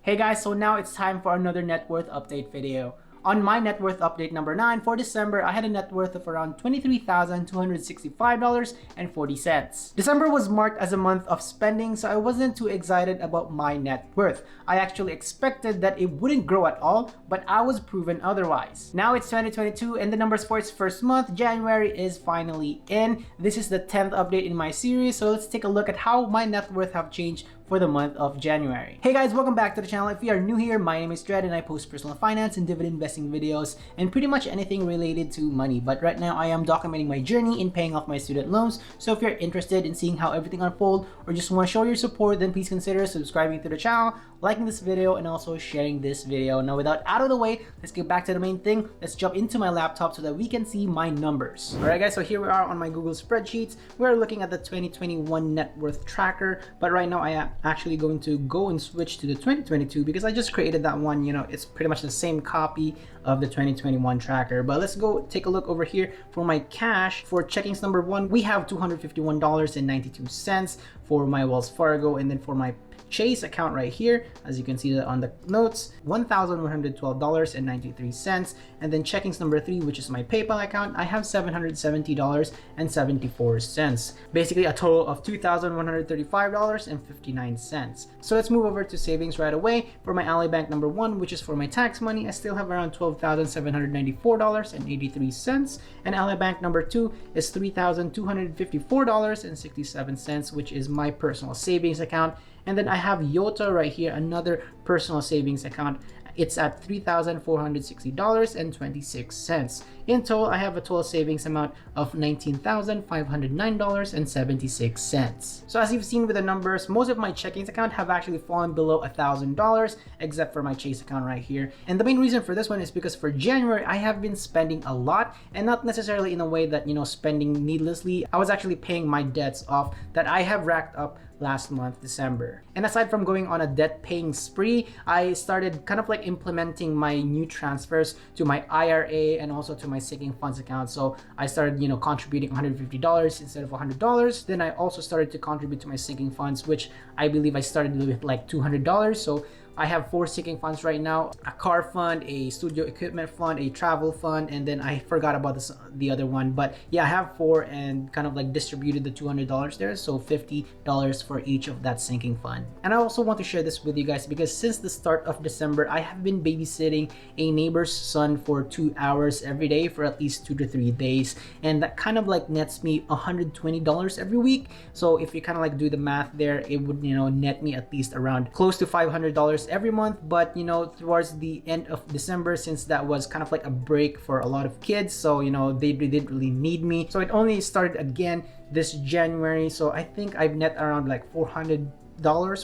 Hey guys, so now it's time for another net worth update video. On my net worth update number 9 for December, I had a net worth of around $23,265.40. December was marked as a month of spending, so I wasn't too excited about my net worth. I actually expected that it wouldn't grow at all, but I was proven otherwise. Now it's 2022 and the numbers for its first month, January, is finally in. This is the 10th update in my series, so let's take a look at how my net worth have changed for the month of January. Hey guys, welcome back to the channel. If you are new here, my name is Dred and I post personal finance and dividend investing videos and pretty much anything related to money. But right now I am documenting my journey in paying off my student loans. So if you're interested in seeing how everything unfolds or just want to show your support, then please consider subscribing to the channel, liking this video, and also sharing this video. Now without out of the way, let's get back to the main thing. Let's jump into my laptop so that we can see my numbers. Alright guys, so here we are on my Google spreadsheets. We're looking at the 2021 net worth tracker, but right now I am actually going to go and switch to the 2022 because I just created that one. You know, it's pretty much the same copy of the 2021 tracker. But let's go take a look over here for my cash. For checkings number 1, we have $251.92 for my Wells Fargo, and then for my Chase account right here, as you can see that on the notes, $1,112.93. and then checkings number 3, which is my PayPal account, I have $770.74. basically a total of $2,135.59. So let's move over to savings right away. For my Ally Bank number 1, which is for my tax money, I still have around $12,794.83, and Ally Bank number 2 is $3,254.67, which is my personal savings account. And then I have Yota right here, another personal savings account. It's at $3,460.26. In total, I have a total savings amount of $19,509.76. So as you've seen with the numbers, most of my checkings account have actually fallen below $1,000, except for my Chase account right here. And the main reason for this one is because for January, I have been spending a lot, and not necessarily in a way that, you know, spending needlessly. I was actually paying my debts off that I have racked up last month, December. And aside from going on a debt paying spree, I started kind of like implementing my new transfers to my IRA and also to my sinking funds account. So I started, you know, contributing $150 instead of $100. Then I also started to contribute to my sinking funds, which I believe I started with like $200. So I have 4 sinking funds right now: a car fund, a studio equipment fund, a travel fund, and then I forgot about the other one. But yeah, I have 4 and kind of like distributed the $200 there, so $50 for each of that sinking fund. And I also want to share this with you guys because since the start of December, I have been babysitting a neighbor's son for 2 hours every day for at least 2 to 3 days, and that kind of like nets me $120 every week. So if you kind of like do the math there, it would, you know, net me at least around close to $500 every month. But you know, towards the end of December, since that was kind of like a break for a lot of kids, so you know, they didn't really need me, so it only started again this January. So I think I've net around like $400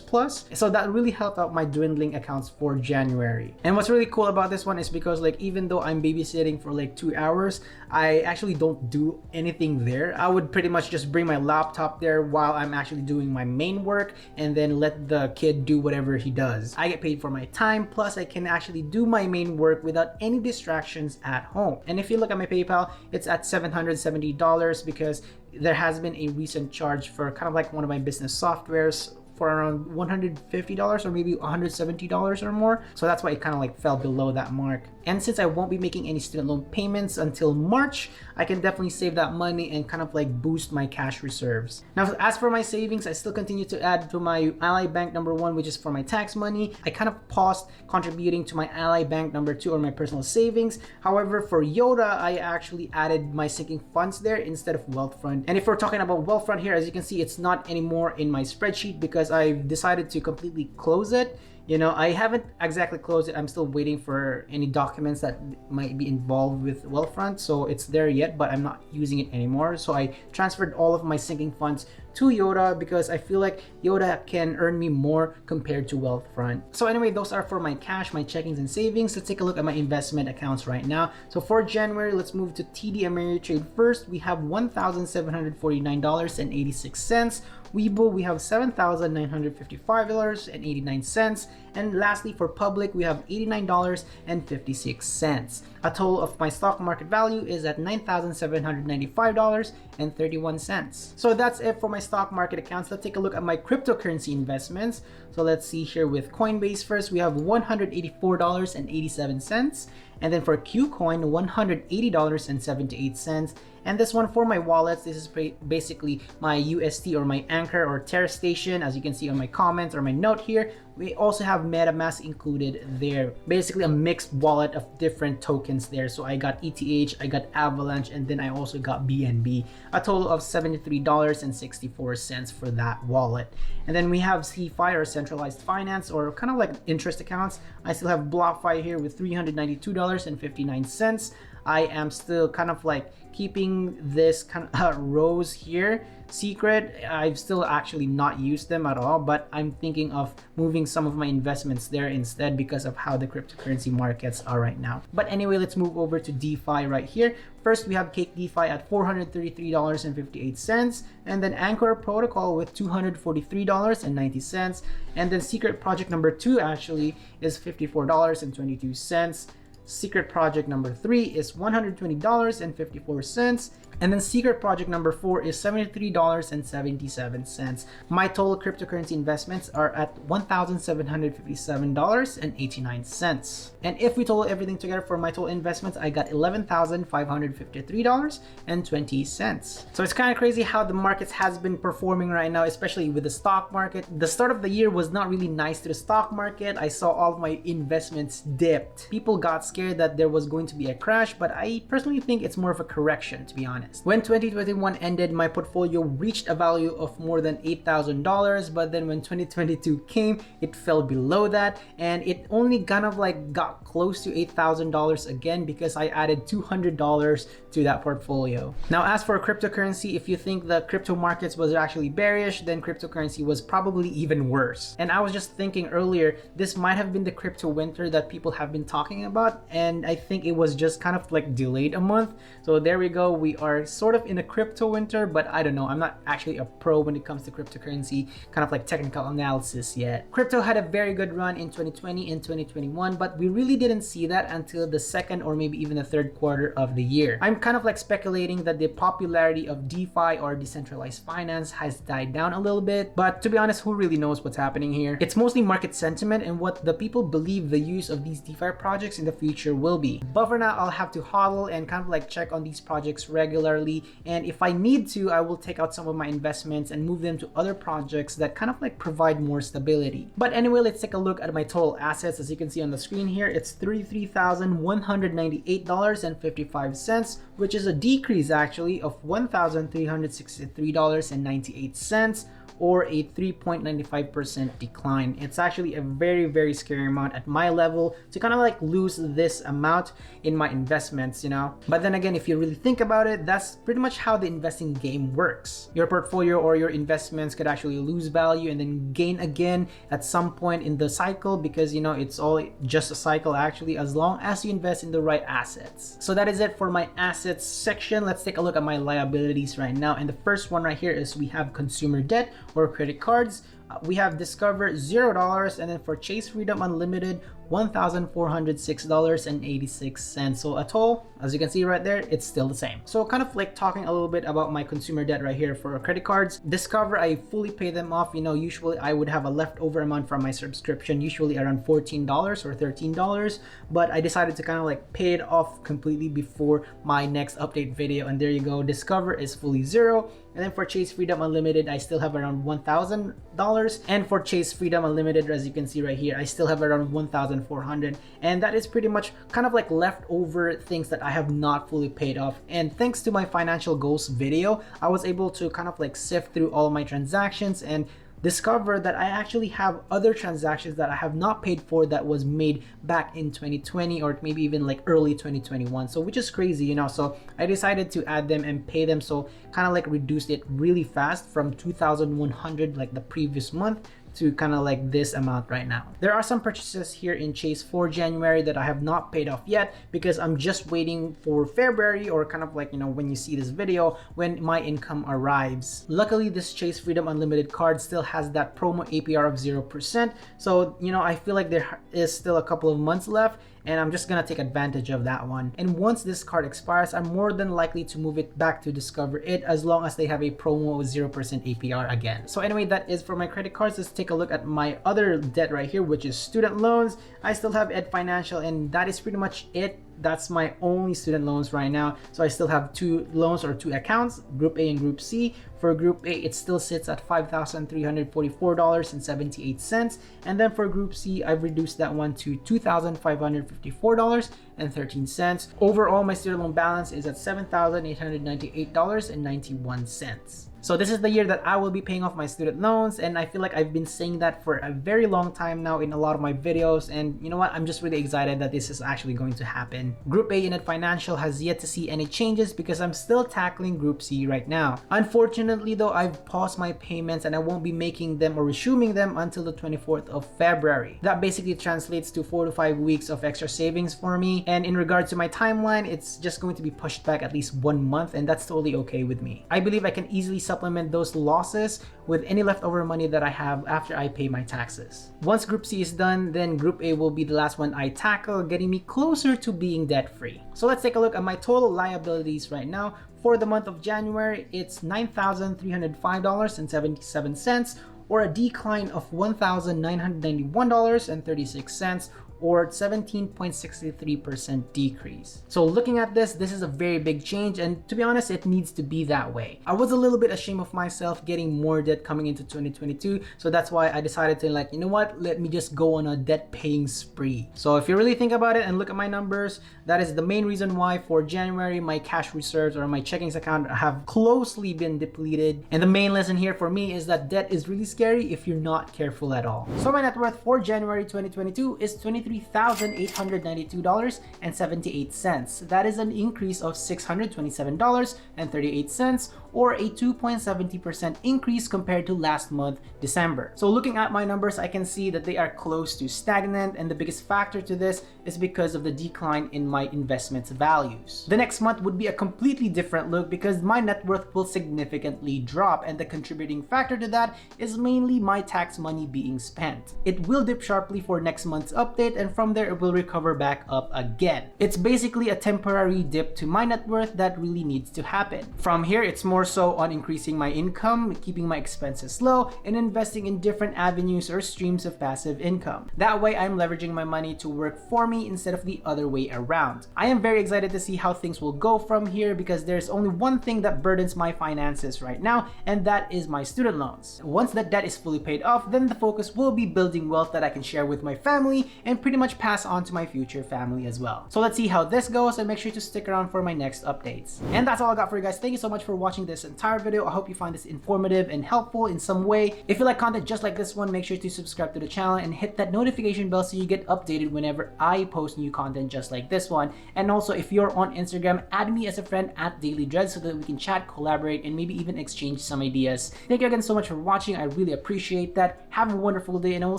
plus. So that really helped out my dwindling accounts for January. And what's really cool about this one is because like even though I'm babysitting for like 2 hours, I actually don't do anything there. I would pretty much just bring my laptop there while I'm actually doing my main work and then let the kid do whatever he does. I get paid for my time, plus I can actually do my main work without any distractions at home. And if you look at my PayPal, it's at $770 because there has been a recent charge for kind of like one of my business softwares for around $150 or maybe $170 or more. So that's why it kind of like fell below that mark. And since I won't be making any student loan payments until March, I can definitely save that money and kind of like boost my cash reserves. Now, as for my savings, I still continue to add to my Ally Bank number 1, which is for my tax money. I kind of paused contributing to my Ally Bank number 2 or my personal savings. However, for Yoda, I actually added my sinking funds there instead of Wealthfront. And if we're talking about Wealthfront here, as you can see, it's not anymore in my spreadsheet because I've decided to completely close it. You know, I haven't exactly closed it. I'm still waiting for any documents that might be involved with Wealthfront. So it's there yet, but I'm not using it anymore. So I transferred all of my sinking funds to Yoda because I feel like Yoda can earn me more compared to Wealthfront. So anyway, those are for my cash, my checkings and savings. Let's take a look at my investment accounts right now. So for January, let's move to TD Ameritrade first. We have $1,749.86. Webull, we have $7,955.89. And lastly, for public, we have $89.56. A total of my stock market value is at $9,795.31. So that's it for my stock market accounts. Let's take a look at my cryptocurrency investments. So let's see here with Coinbase first, we have $184.87. And then for Qcoin, $180.78. And this one for my wallets, this is basically my UST or my Anchor or Terra Station. As you can see on my comments or my note here, we also have MetaMask included there. Basically a mixed wallet of different tokens there. So I got ETH, I got Avalanche, and then I also got BNB. A total of $73.64 for that wallet. And then we have CFI or centralized finance or kind of like interest accounts. I still have BlockFi here with $392.59. I am still kind of like keeping this kind of rows here secret. I've still actually not used them at all, but I'm thinking of moving some of my investments there instead because of how the cryptocurrency markets are right now. But anyway, let's move over to DeFi right here. First, we have Cake DeFi at $433.58, and then Anchor Protocol with $243.90, and then secret project number 2 actually is $54.22. Secret project number 3 is $120.54, and then secret project number 4 is $73.77. My total cryptocurrency investments are at $1,757.89. And if we total everything together for my total investments, I got $11,553.20. So it's kind of crazy how the markets has been performing right now, especially with the stock market. The start of the year was not really nice to the stock market. I saw all of my investments dipped. People got scared that there was going to be a crash, but I personally think it's more of a correction, to be honest. When 2021 ended, my portfolio reached a value of more than $8,000, but then when 2022 came, it fell below that, and it only kind of like got close to $8,000 again because I added $200 to that portfolio. Now, as for cryptocurrency, if you think the crypto markets was actually bearish, then cryptocurrency was probably even worse. And I was just thinking earlier, this might have been the crypto winter that people have been talking about, and I think it was just kind of like delayed a month. So there we go, we are sort of in a crypto winter, but I don't know, I'm not actually a pro when it comes to cryptocurrency, kind of like technical analysis yet. Crypto had a very good run in 2020 and 2021, but we really didn't see that until the second or maybe even the third quarter of the year. I'm kind of like speculating that the popularity of DeFi or decentralized finance has died down a little bit, but to be honest, who really knows what's happening here? It's mostly market sentiment and what the people believe the use of these DeFi projects in the future will be. But for now, I'll have to hodl and kind of like check on these projects regularly, and if I need to, I will take out some of my investments and move them to other projects that kind of like provide more stability. But anyway, let's take a look at my total assets. As you can see on the screen here, it's $33,198.55, which is a decrease actually of $1,363.98, or a 3.95% decline. It's actually a very, very scary amount at my level to kind of like lose this amount in my investments, you know? But then again, if you really think about it, that's pretty much how the investing game works. Your portfolio or your investments could actually lose value and then gain again at some point in the cycle, because, you know, it's all just a cycle actually, as long as you invest in the right assets. So that is it for my assets section. Let's take a look at my liabilities right now. And the first one right here is we have consumer debt or credit cards. We have Discover $0, and then for Chase Freedom Unlimited $1,406.86. So a total, as you can see right there, it's still the same. So kind of like talking a little bit about my consumer debt right here for credit cards. Discover, I fully pay them off. You know, usually I would have a leftover amount from my subscription, usually around $14 or $13, but I decided to kind of like pay it off completely before my next update video, and there you go, Discover is fully zero. And then for Chase Freedom Unlimited, I still have around $1,000, and for Chase Freedom Unlimited, as you can see right here, I still have around $1,400, and that is pretty much kind of like leftover things that I have not fully paid off. And thanks to my financial goals video, I was able to kind of like sift through all of my transactions and discover that I actually have other transactions that I have not paid for that was made back in 2020 or maybe even like early 2021. So which is crazy, you know. So I decided to add them and pay them, so kind of like reduced it really fast from 2,100 like the previous month to kind of like this amount right now. There are some purchases here in Chase for January that I have not paid off yet because I'm just waiting for February, or kind of like, you know, when you see this video, when my income arrives. Luckily, this Chase Freedom Unlimited card still has that promo APR of 0%. So, you know, I feel like there is still a couple of months left, and I'm just gonna take advantage of that one. And once this card expires, I'm more than likely to move it back to Discover It, as long as they have a promo of 0% APR again. So anyway, that is for my credit cards. Let's take a look at my other debt right here, which is student loans. I still have Ed Financial, and that is pretty much it. That's my only student loans right now. So I still have 2 loans, or 2 accounts, Group A and Group C. For Group A, it still sits at $5,344.78. And then for Group C, I've reduced that one to $2,554.13. Overall, my student loan balance is at $7,898.91. So this is the year that I will be paying off my student loans, and I feel like I've been saying that for a very long time now in a lot of my videos, and you know what, I'm just really excited that this is actually going to happen. Group A in Ed Financial has yet to see any changes because I'm still tackling Group C right now. Unfortunately though, I've paused my payments and I won't be making them or resuming them until the 24th of February. That basically translates to 4 to 5 weeks of extra savings for me, and in regards to my timeline, it's just going to be pushed back at least 1 month, and that's totally okay with me. I believe I can easily supplement those losses with any leftover money that I have after I pay my taxes. Once Group C is done, then Group A will be the last one I tackle, getting me closer to being debt-free. So let's take a look at my total liabilities right now. For the month of January, it's $9,305.77, or a decline of $1,991.36, or 17.63% decrease. So looking at this is a very big change, and to be honest, it needs to be that way. I was a little bit ashamed of myself getting more debt coming into 2022, so that's why I decided to, like, you know what, let me just go on a debt paying spree. So if you really think about it and look at my numbers, that is the main reason why for January my cash reserves or my checkings account have closely been depleted. And the main lesson here for me is that debt is really scary if you're not careful at all. So my net worth for January 2022 is $23,892.78. That is an increase of $627.38, or a 2.70% increase compared to last month, December. So looking at my numbers, I can see that they are close to stagnant, and the biggest factor to this is because of the decline in my investments values. The next month would be a completely different look because my net worth will significantly drop, and the contributing factor to that is mainly my tax money being spent. It will dip sharply for next month's update, and from there it will recover back up again. It's basically a temporary dip to my net worth that really needs to happen. From here, it's more so on increasing my income, keeping my expenses low, and investing in different avenues or streams of passive income. That way, I'm leveraging my money to work for me instead of the other way around. I am very excited to see how things will go from here because there's only one thing that burdens my finances right now, and that is my student loans. Once that debt is fully paid off, then the focus will be building wealth that I can share with my family and pretty much pass on to my future family as well. So let's see how this goes, and make sure to stick around for my next updates. And that's all I got for you guys. Thank you so much for watching this entire video. I hope you find this informative and helpful in some way. If you like content just like this one, make sure to subscribe to the channel and hit that notification bell so you get updated whenever I post new content just like this one. And also, if you're on Instagram, add me as a friend at Daily Dread so that we can chat, collaborate, and maybe even exchange some ideas. Thank you again so much for watching. I really appreciate that. Have a wonderful day, and I will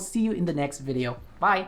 see you in the next video. Bye!